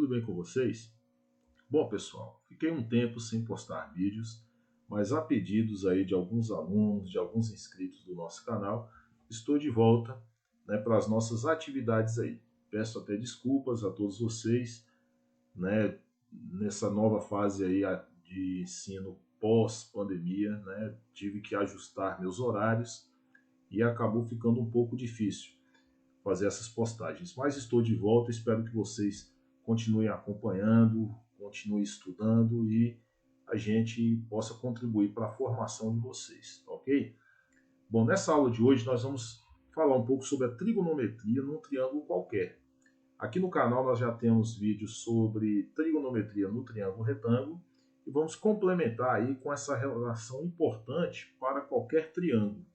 tudo bem com vocês? Bom, pessoal, fiquei um tempo sem postar vídeos, mas a pedidos aí de alguns alunos, de alguns inscritos do nosso canal, estou de volta, para as nossas atividades aí. Peço até desculpas a todos vocês, nessa nova fase aí de ensino pós-pandemia, tive que ajustar meus horários e acabou ficando um pouco difícil fazer essas postagens. Mas estou de volta, espero que vocês continuem acompanhando, continuem estudando e a gente possa contribuir para a formação de vocês, ok? Bom, nessa aula de hoje nós vamos falar um pouco sobre a trigonometria num triângulo qualquer. Aqui no canal nós já temos vídeos sobre trigonometria no triângulo retângulo e vamos complementar aí com essa relação importante para qualquer triângulo.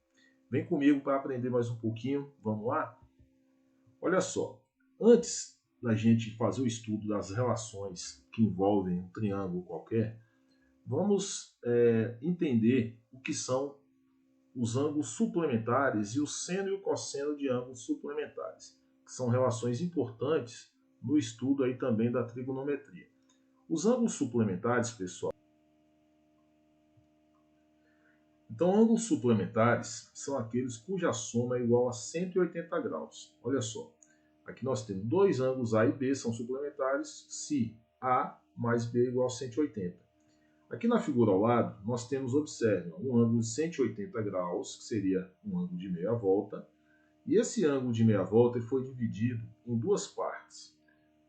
Vem comigo para aprender mais um pouquinho, vamos lá? Olha só, antes da gente fazer o estudo das relações que envolvem um triângulo qualquer, vamos entender o que são os ângulos suplementares e o seno e o cosseno de ângulos suplementares, que são relações importantes no estudo aí também da trigonometria. Os ângulos suplementares, pessoal, então ângulos suplementares são aqueles cuja soma é igual a 180 graus. Olha só, aqui nós temos dois ângulos A e B, são suplementares, se A mais B é igual a 180. Aqui na figura ao lado, nós temos, observe, um ângulo de 180 graus, que seria um ângulo de meia volta, e esse ângulo de meia volta foi dividido em duas partes.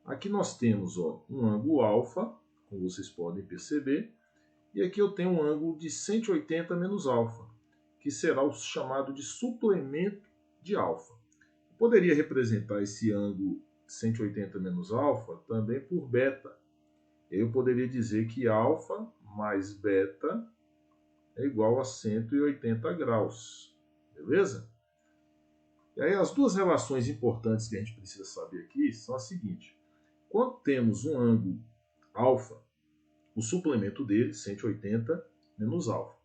Aqui nós temos um ângulo alfa, como vocês podem perceber, e aqui eu tenho um ângulo de 180 menos alfa, que será o chamado de suplemento de alfa. Eu poderia representar esse ângulo 180 menos alfa também por beta. Eu poderia dizer que alfa mais beta é igual a 180 graus. Beleza? E aí as duas relações importantes que a gente precisa saber aqui são as seguintes. Quando temos um ângulo alfa, o suplemento dele, 180 menos alfa.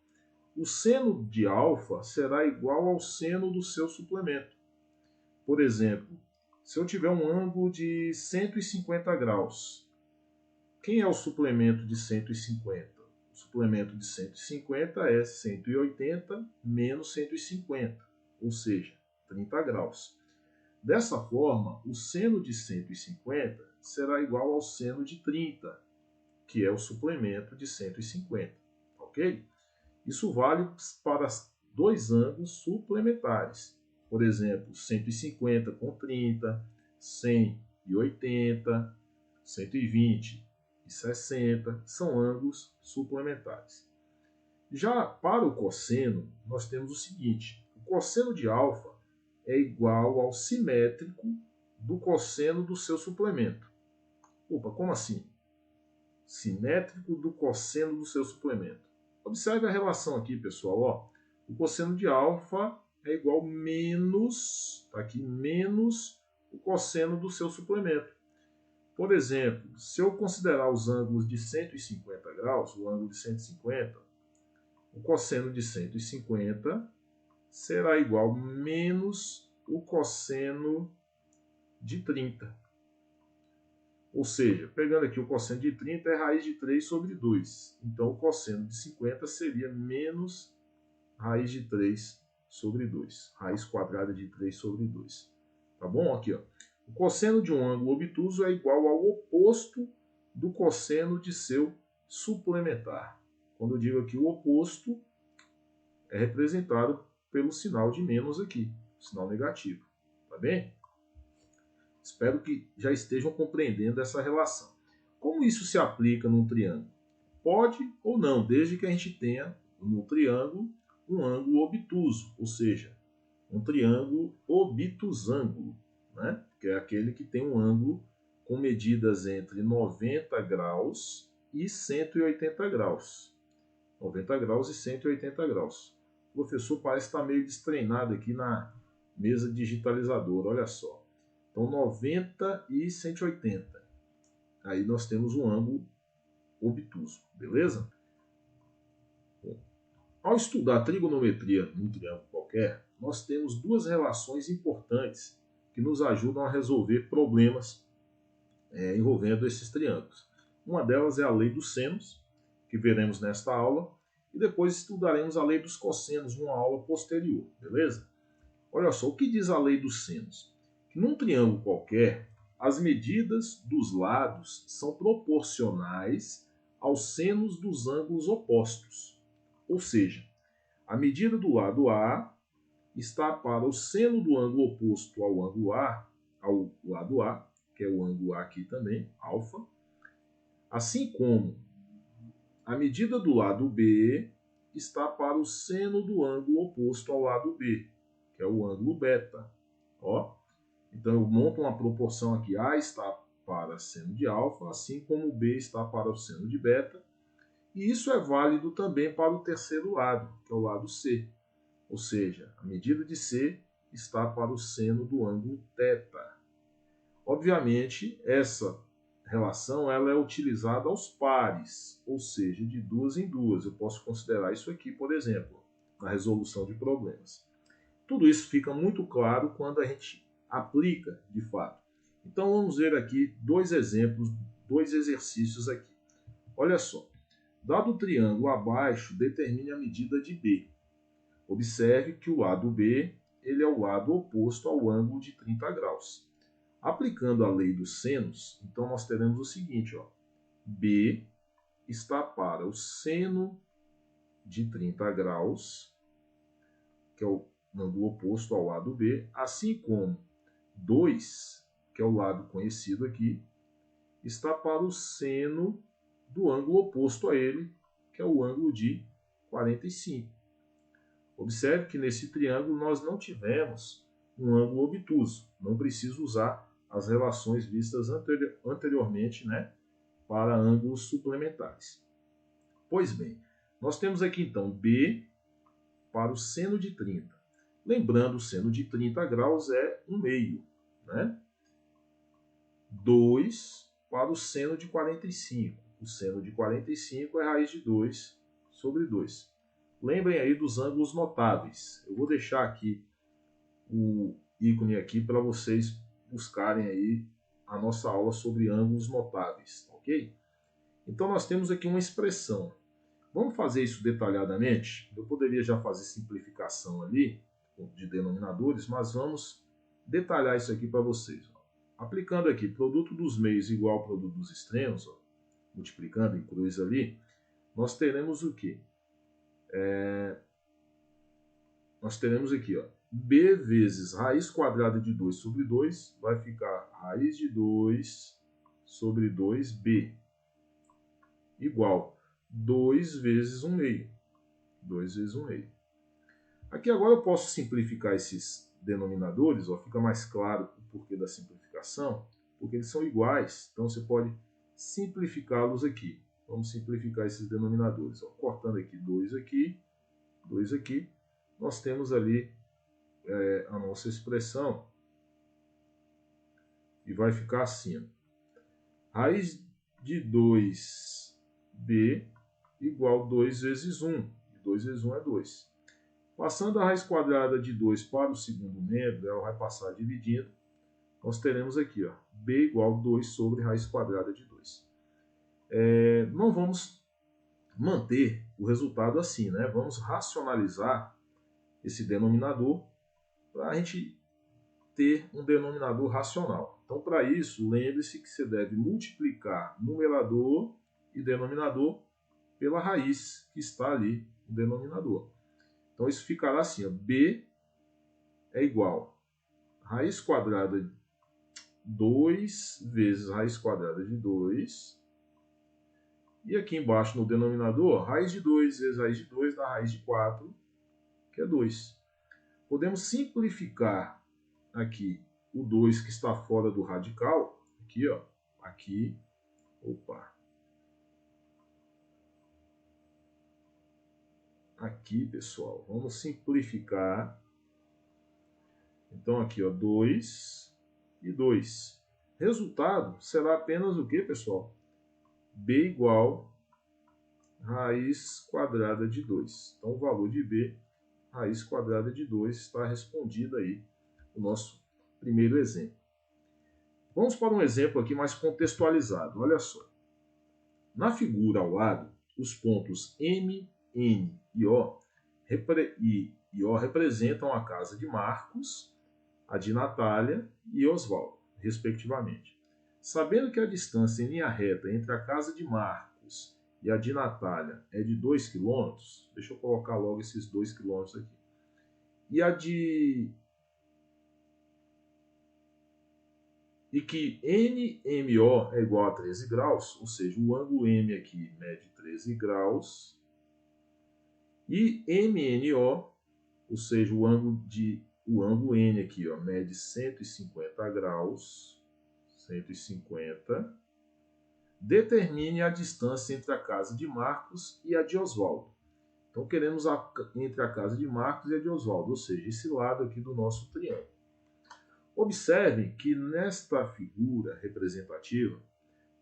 O seno de alfa será igual ao seno do seu suplemento. Por exemplo, se eu tiver um ângulo de 150 graus, quem é o suplemento de 150? O suplemento de 150 é 180 menos 150, ou seja, 30 graus. Dessa forma, o seno de 150 será igual ao seno de 30, que é o suplemento de 150, ok? Isso vale para dois ângulos suplementares. Por exemplo, 150 com 30, 100 e 80, 120 e 60 são ângulos suplementares. Já para o cosseno, nós temos o seguinte: o cosseno de alfa é igual ao simétrico do cosseno do seu suplemento. Opa, como assim? Simétrico do cosseno do seu suplemento. Observe a relação aqui, pessoal. O cosseno de alfa é igual menos, tá aqui, menos o cosseno do seu suplemento. Por exemplo, se eu considerar os ângulos de 150 graus, o ângulo de 150, o cosseno de 150 será igual menos o cosseno de 30. Ou seja, pegando aqui o cosseno de 30 é raiz de 3 sobre 2. Então, o cosseno de 50 seria menos raiz de 3 sobre 2. Raiz quadrada de 3 sobre 2. Tá bom? Aqui, ó. O cosseno de um ângulo obtuso é igual ao oposto do cosseno de seu suplementar. Quando eu digo aqui o oposto, é representado pelo sinal de menos aqui, sinal negativo. Tá bem? Espero que já estejam compreendendo essa relação. Como isso se aplica num triângulo? Pode ou não, desde que a gente tenha no triângulo um ângulo obtuso, ou seja, um triângulo obtusângulo, que é aquele que tem um ângulo com medidas entre 90 graus e 180 graus. 90 graus e 180 graus. O professor parece estar meio destreinado aqui na mesa digitalizadora, olha só. Então, 90 e 180. Aí nós temos um ângulo obtuso, beleza? Bom, ao estudar trigonometria num triângulo qualquer, nós temos duas relações importantes que nos ajudam a resolver problemas envolvendo esses triângulos. Uma delas é a lei dos senos, que veremos nesta aula, e depois estudaremos a lei dos cossenos numa aula posterior, beleza? Olha só, o que diz a lei dos senos? Que num triângulo qualquer, as medidas dos lados são proporcionais aos senos dos ângulos opostos. Ou seja, a medida do lado A está para o seno do ângulo oposto ao ângulo A, ao lado A, que é o ângulo A aqui também, alfa, assim como a medida do lado B está para o seno do ângulo oposto ao lado B, que é o ângulo beta. Ó. Então eu monto uma proporção aqui, A está para seno de alfa, assim como B está para o seno de beta. E isso é válido também para o terceiro lado, que é o lado C. Ou seja, a medida de C está para o seno do ângulo θ. Obviamente, essa relação ela é utilizada aos pares, ou seja, de duas em duas. Eu posso considerar isso aqui, por exemplo, na resolução de problemas. Tudo isso fica muito claro quando a gente aplica de fato. Então vamos ver aqui dois exemplos, dois exercícios aqui. Olha só, dado o triângulo abaixo, determine a medida de B. Observe que o lado B ele é o lado oposto ao ângulo de 30 graus. Aplicando a lei dos senos, então nós teremos o seguinte, ó, B está para o seno de 30 graus, que é o ângulo oposto ao lado B, assim como 2, que é o lado conhecido aqui, está para o seno do ângulo oposto a ele, que é o ângulo de 45. Observe que nesse triângulo nós não tivemos um ângulo obtuso, não preciso usar as relações vistas anteriormente, né, para ângulos suplementares. Pois bem, nós temos aqui então B para o seno de 30. Lembrando, o seno de 30 graus é 1/2, né? 2 para o seno de 45. O seno de 45 é raiz de 2 sobre 2. Lembrem aí dos ângulos notáveis. Eu vou deixar aqui o ícone aqui para vocês buscarem aí a nossa aula sobre ângulos notáveis, ok? Então nós temos aqui uma expressão. Vamos fazer isso detalhadamente? Eu poderia já fazer simplificação ali de denominadores, mas vamos detalhar isso aqui para vocês. Aplicando aqui produto dos meios igual ao produto dos extremos, ó, multiplicando em cruz ali, nós teremos o quê? Nós teremos aqui, ó, B vezes raiz quadrada de 2 sobre 2 vai ficar raiz de 2 sobre 2b igual 2 vezes 1/2. 2 vezes 1/2. Aqui agora eu posso simplificar esses denominadores, ó, fica mais claro o porquê da simplificação, porque eles são iguais, então você pode simplificá-los aqui. Vamos simplificar esses denominadores. Ó, cortando aqui 2 aqui, 2 aqui, nós temos ali a nossa expressão e vai ficar assim. Ó. Raiz de 2b igual 2 vezes 1. 2 vezes 1 é 2. Passando a raiz quadrada de 2 para o segundo membro, ela vai passar dividindo. Nós teremos aqui, ó, b igual 2 sobre raiz quadrada de 2. Não vamos manter o resultado assim, né? Vamos racionalizar esse denominador para a gente ter um denominador racional. Então, para isso, lembre-se que você deve multiplicar numerador e denominador pela raiz que está ali no denominador. Então, isso ficará assim, ó, b é igual a raiz quadrada de 2 vezes raiz quadrada de 2. E aqui embaixo no denominador, raiz de 2 vezes raiz de 2 dá raiz de 4, que é 2. Podemos simplificar aqui o 2 que está fora do radical, aqui, ó, aqui, opa, aqui, pessoal, vamos simplificar. Então, aqui, ó, 2 e 2. Resultado será apenas o que, pessoal? B igual raiz quadrada de 2. Então, o valor de B, raiz quadrada de 2, está respondido aí o nosso primeiro exemplo. Vamos para um exemplo aqui mais contextualizado. Olha só. Na figura ao lado, os pontos M, N e O, representam a casa de Marcos, a de Natália e Oswaldo, respectivamente. Sabendo que a distância em linha reta entre a casa de Marcos e a de Natália é de 2 km, deixa eu colocar logo esses 2 km aqui, e que NMO é igual a 13 graus, ou seja, o ângulo M aqui mede 13 graus, e MNO, ou seja, o ângulo N aqui ó, mede 150 graus, 150, determine a distância entre a casa de Marcos e a de Oswaldo. Então, queremos entre a casa de Marcos e a de Oswaldo, ou seja, esse lado aqui do nosso triângulo. Observe que nesta figura representativa,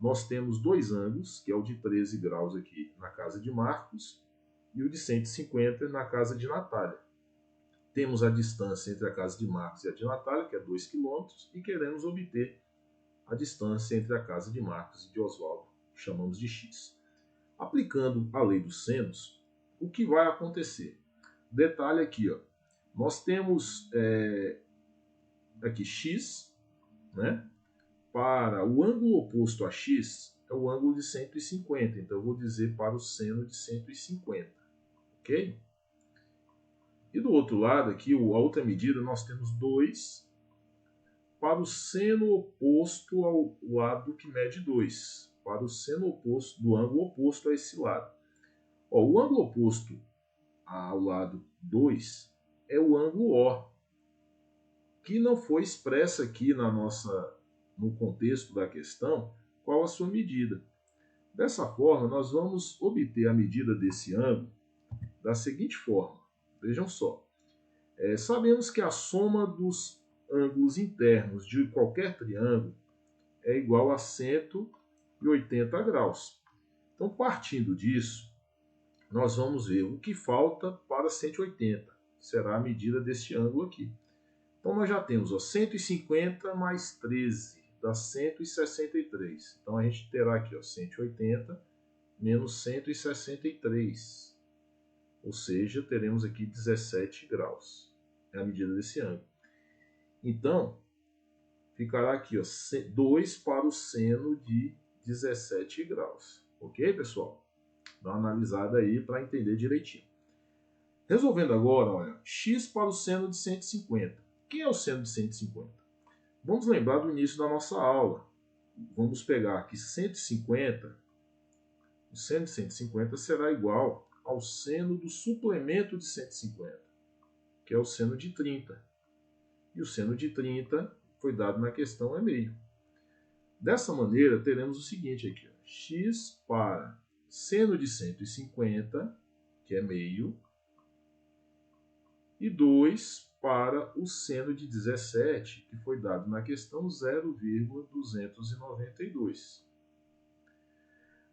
nós temos dois ângulos, que é o de 13 graus aqui na casa de Marcos e o de 150 na casa de Natália. Temos a distância entre a casa de Marcos e a de Natália, que é 2 km, e queremos obter a distância entre a casa de Marcos e de Oswaldo, que chamamos de x. Aplicando a lei dos senos, o que vai acontecer? Detalhe aqui, ó, nós temos aqui x, né? Para o ângulo oposto a x é o ângulo de 150, então eu vou dizer para o seno de 150, ok? E do outro lado aqui, a outra medida, nós temos 2 para o seno oposto ao lado que mede 2, para o seno oposto do ângulo oposto a esse lado. Ó, o ângulo oposto ao lado 2 é o ângulo O, que não foi expresso aqui no contexto da questão qual a sua medida. Dessa forma, nós vamos obter a medida desse ângulo da seguinte forma. Vejam só. Sabemos que a soma dos ângulos internos de qualquer triângulo é igual a 180 graus. Então, partindo disso, nós vamos ver o que falta para 180. Será a medida deste ângulo aqui. Então, nós já temos 150 mais 13, dá 163. Então, a gente terá aqui 180 menos 163. Ou seja, teremos aqui 17 graus. É a medida desse ângulo. Então, ficará aqui 2 para o seno de 17 graus. Ok, pessoal? Dá uma analisada aí para entender direitinho. Resolvendo agora, olha, x para o seno de 150. Quem é o seno de 150? Vamos lembrar do início da nossa aula. Vamos pegar aqui 150. O seno de 150 será igual ao seno do suplemento de 150, que é o seno de 30. E o seno de 30 foi dado na questão é meio. Dessa maneira, teremos o seguinte aqui. X para seno de 150, que é meio, e 2 para o seno de 17, que foi dado na questão 0,292.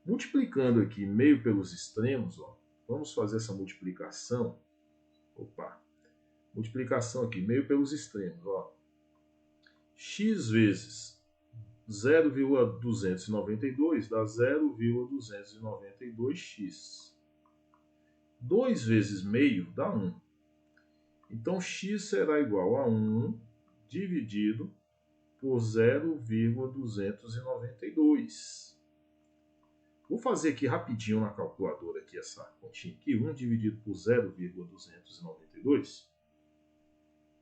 Multiplicando aqui meio pelos extremos, ó, vamos fazer essa multiplicação. Multiplicação aqui, meio pelos extremos. Ó. X vezes 0,292 dá 0,292x. 2 vezes meio dá 1. Então, x será igual a 1 dividido por 0,292. Vou fazer aqui rapidinho na calculadora aqui essa continha aqui. 1 dividido por 0,292.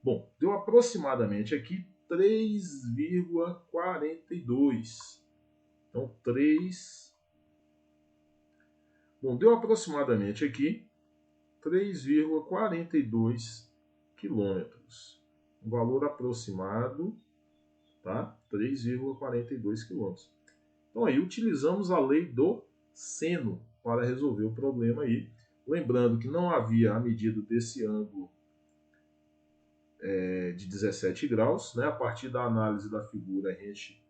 Bom, deu aproximadamente aqui 3,42. Então, 3... Bom, deu aproximadamente aqui 3,42 quilômetros. Um valor aproximado, tá? 3,42 quilômetros. Então, aí, utilizamos a lei do seno para resolver o problema aí. Lembrando que não havia a medida desse ângulo de 17 graus, né? A partir da análise da figura, a gente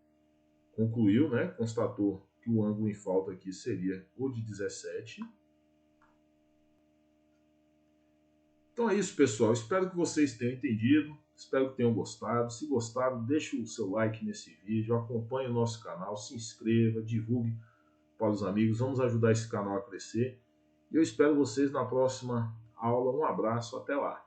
concluiu, né? Constatou que o ângulo em falta aqui seria o de 17. Então é isso, pessoal. Espero que vocês tenham entendido. Espero que tenham gostado. Se gostaram, deixe o seu like nesse vídeo, acompanhe o nosso canal, se inscreva, divulgue para os amigos. Vamos ajudar esse canal a crescer. Eu espero vocês na próxima aula. Um abraço, até lá.